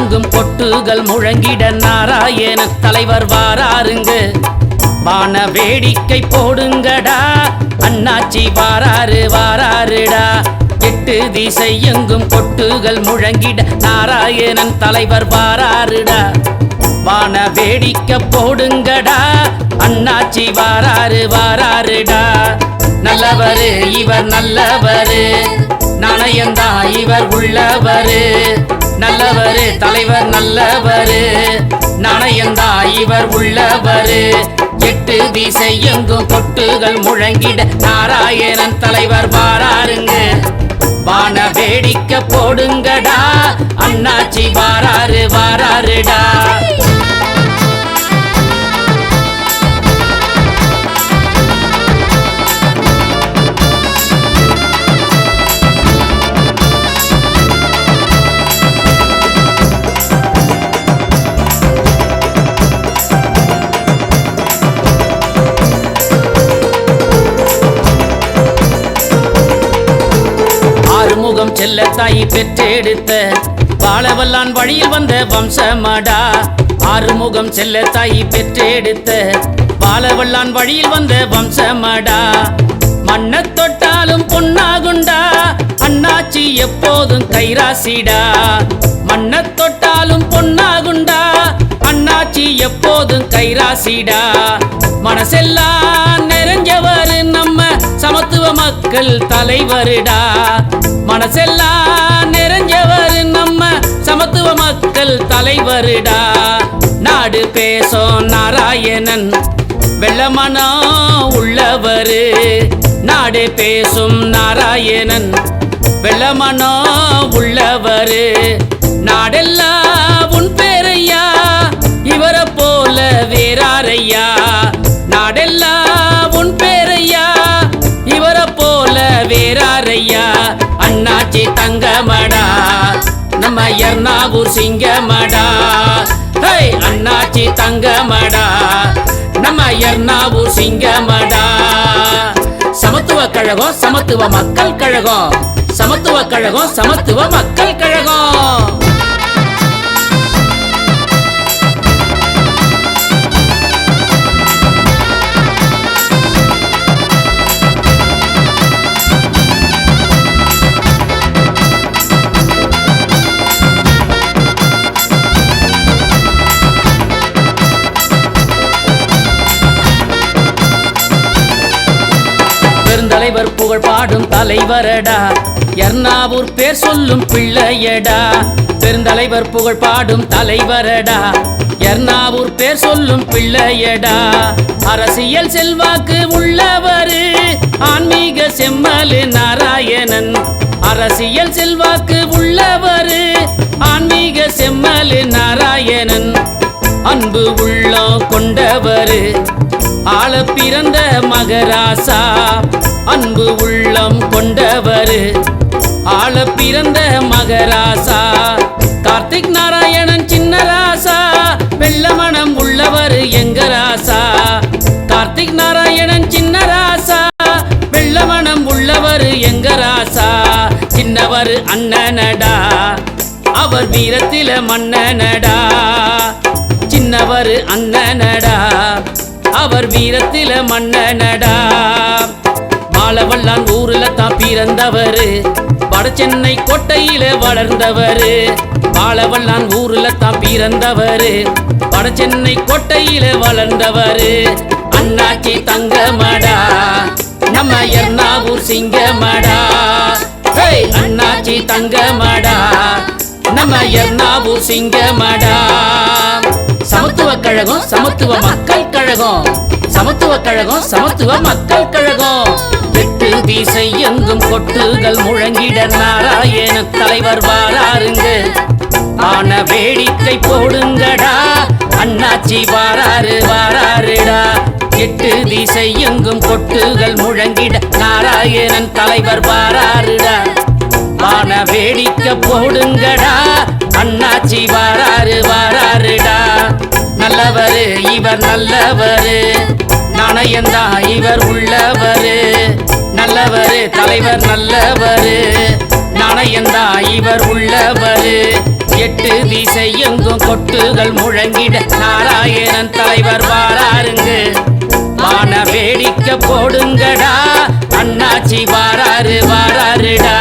எங்கும் கொட்டுகள் முழங்கிட நாராயண தலைவர் வாராருங்க. வான வேடிக்கை போடுங்கடா, அண்ணாச்சி வாராரு வாராருடா. 8 திசை எங்கும் கொட்டுகள் முழங்கிட நாராயணன் தலைவர் வாராருடா. வான வேடிக்கை போடுங்கடா, அண்ணாச்சி வாராரு வாராருடா. நல்லவரு இவர் நல்லவரு, நாணயந்தா இவர் உள்ளவரு. நல்லவரு தலைவர் நல்லவரு, நாணயந்தா இவர் உள்ளவரு. 8 திசை எங்கும் கொட்டுகள் முழங்கிட நாராயணன் தலைவர் வாராருங்க. வான வேடிக்கை போடுங்கடா, அண்ணாச்சி வாராரு வாராருடா. ஆறுமுகம் செல்ல தாய் பெற்றெடுத்த வாழவல்லான் வழியில் வந்த வம்சமடா. ஆறுமுகம் செல்ல தாய் பெற்றெடுத்த வாழவல்லான் வழியில் வந்த வம்சமடா. மண்ண தொட்டாலும் பொன்னாகுண்டா, அண்ணாச்சி எப்போதும் கைராசிடா. மண்ண தொட்டாலும் பொன்னாகுண்டா, அண்ணாச்சி எப்போதும் கைராசிடா. மனசெல்லாம் நிறைஞ்சவரு நம்ம சமத்துவ மக்கள் தலைவருடா. மனசெல்லாம் நிறைஞ்சவரு நம்ம சமத்துவ மக்கள் தலைவருடா. நாடு பேசும் நாராயணன் வெள்ளமனோ உள்ளவரு. நாடு பேசும் நாராயணன் வெள்ளமனோ உள்ளவரு. நாடெல்லாம் உன் பேரையா, இவரை போல வேறாரையா. நாடெல்லாம் உன் பேரையா, இவரை போல வேறாரையா. அண்ணாச்சி தங்கமடா, நம்ம எர்ணாவூர் சிங்கமடா. அண்ணாச்சி தங்கமடா, நம்ம எர்ணாவூர் சிங்கமடா. சமத்துவ கழகம் சமத்துவ மக்கள் கழகம், சமத்துவ கழகம் சமத்துவ மக்கள் கழகம். பெருந்தலைவர் புகழ் பாடும் தலைவரடா, எர்ணாவூர் பேர் சொல்லும் பிள்ளையடா. பெருந்தலைவர் புகழ் பாடும் தலைவரடா, எர்ணாவூர் பேர் சொல்லும் பிள்ளையடா. அரசியல் செல்வாக்கு உள்ளவரு, ஆன்மீக செம்மலு நாராயணன். அரசியல் செல்வாக்கு உள்ளவரு, ஆன்மீக செம்மலு நாராயணன். அன்பு உள்ளம் கொண்டவரு, ஆள பிறந்த மகராசா. அன்பு உள்ளம் கொண்டவரு, ஆள பிறந்த மகராசா. கார்த்திக் நாராயணன் சின்ன ராசா, வெள்ளமனம் உள்ளவர் எங்க ராசா. கார்த்திக் நாராயணன் சின்ன ராசா, வெள்ளமனம் உள்ளவர் எங்க ராசா. சின்னவர் அண்ணனடா, அவர் வீரத்தில மன்னனடா. சின்னவர் அண்ணனடா, அவர் வீரத்தில மன்னனடா. வாழவல்லான் ஊர்ல தான் பிறந்தவரு, வடசென்னை கோட்டையில வளர்ந்தவரு. வாழவல்லான் ஊர்ல தான் பிறந்தவரு, வடசென்னை கோட்டையில வளர்ந்தவரு. அண்ணாச்சி தங்கமடா, நம்ம எர்ணாவூர் சிங்கமடா. அண்ணாச்சி தங்கமடா, நம்ம எர்ணாவூர் சிங்கமடா. சமத்துவ கழகம் சமத்துவ மக்கள் கழகம், சமத்துவ கழகம் சமத்துவ மக்கள் கழகம். 8 திசை எங்கும் கொட்டுகள் முழங்கிட நாராயண தலைவர் வாராருங்க. ஆன வேடிக்கை போடுங்கடா, அண்ணாச்சி வாராரு வாராருடா. 8 திசை எங்கும் கொட்டுகள் முழங்கிட நாராயணன் தலைவர் வாராருடா. வான வேடிக்கை போடுங்கடா, அண்ணாச்சி வாராரு வாராருடா. நல்லவரு இவர் நல்லவரு, நாணயந்தா இவர் உள்ளவரு. நல்லவரு தலைவர் நல்லவரு, நாணயந்தா இவர் உள்ளவரு. எட்டு திசை எங்கும் கொட்டுகள் முழங்கிட நாராயணன் தலைவர் வாராருங்க. வான வேடிக்கை போடுங்கடா, அண்ணாச்சி வாராருடா.